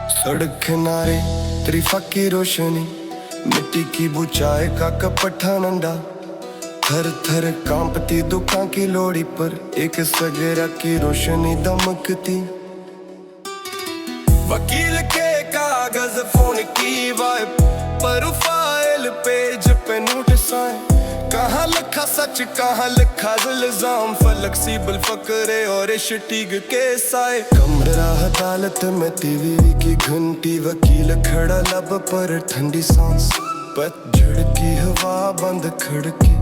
सड़क किनारे तेरी फाकी रोशनी, मिट्टी की बुचाई का कपट्ठा नंदा, थर थर कांपती दुकान की लोड़ी पर एक सगेरा की रोशनी दमकती। वकील के कागज फोन की वाइप पर फाइल पेज पे नोटिस आए, कहाँ लिखा सच कहाँ लिखा इल्जाम, फ्लेक्सिबल फकरे और इश्टीग के साए। कमरा अदालत में टीवी की घंटी, वकील खड़ा लब पर ठंडी सांस, पतझड़ की हवा बंद खिड़की,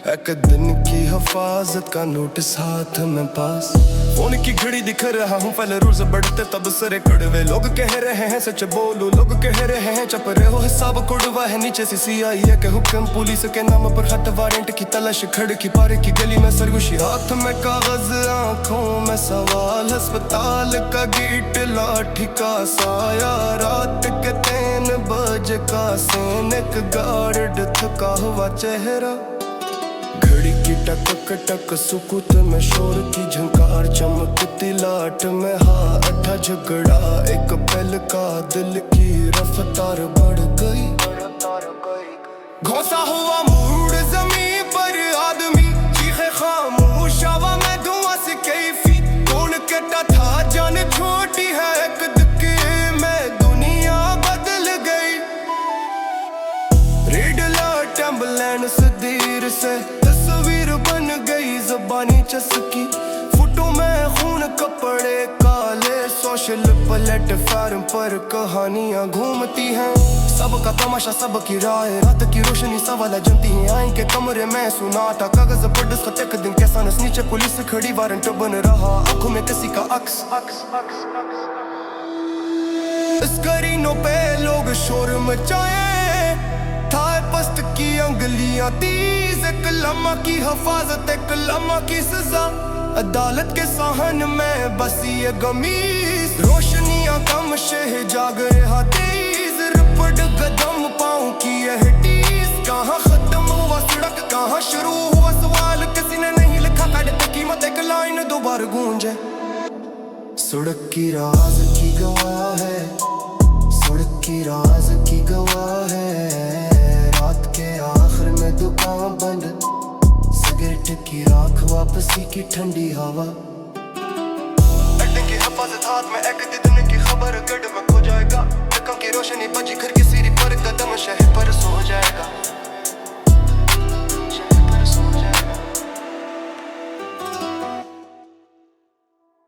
एक दिन की हिफाजत का नोटिस हाथ में पास। फोन की घड़ी दिख रहा हूँ पहले रोज बढ़ते तब सरे कड़वे, लोग कह रहे हैं सच बोलो, लोग कह रहे हैं चप रहे हो, हिसाब कुड़वा है नीचे से CIA के हुक्म, पुलिस के नाम पर हट वारंट की तलाश, खड़की पारे की गली में सरगोशी, हाथ में कागज आंखों में सवाल, अस्पताल का गेट लाठी का साया, रात के 3 बजे का सैनिक गार्ड थका हुआ चेहरा, घड़ी की टक टक सुकूत में शोर की झंकार, चमकती लाट में अड्डा झगड़ा, एक पल का दिल की रफ्तार बढ़ गई, घोंसा हुआ मूड जमीन पर आदमी, चीखे खामोश हवा में धुआं से कैफी, कौन कहता था जान छोटी है, एक धक्के में दुनिया बदल गई। रेड लाइट एम्बुलेंस देर से तस्वीर बन गई, ज़बानी चसकी, फोटो में खून कपड़े काले, सोशल प्लेटफार्म पर कहानियां घूमती हैं, सबका तमाशा सबकी राय, रात की रोशनी सवाल जनती है, आई के कमरे में सुना था कागज पर दस्तखत, एक दिन कैसा नस नीचे पुलिस खड़ी, वारंट बन रहा, आंखों में किसी का अक्स। स्क्रीनों पे लोग शोर मचाए, थाए पस्त की अंगलियां तीज, एक लम्हा की हिफाजत एक लम्हा की सजा, अदालत के साहन में बसी ये गमीज, रोशनियां कम शह जाग रहा तेज, रपट कदम पाँव की यह टीज, कहाँ खत्म हुआ सड़क कहाँ शुरू हुआ सवाल, किसी ने नहीं लिखा काट कीमत, एक लाइन दोबारा गूंजे। सड़क की राज की गवाह है, सड़क की राज की गवाह है, रात के आखिर में दुकान बंद, सिगरेट की राख वापसी की ठंडी हवा, एक दिन की हिफाजत हाथ में, एक दिन की खबर गड़बड़ हो जाएगा, टकों की रोशनी बजी घर की सीढ़ी पर, कदम शहर पर सो जाएगा।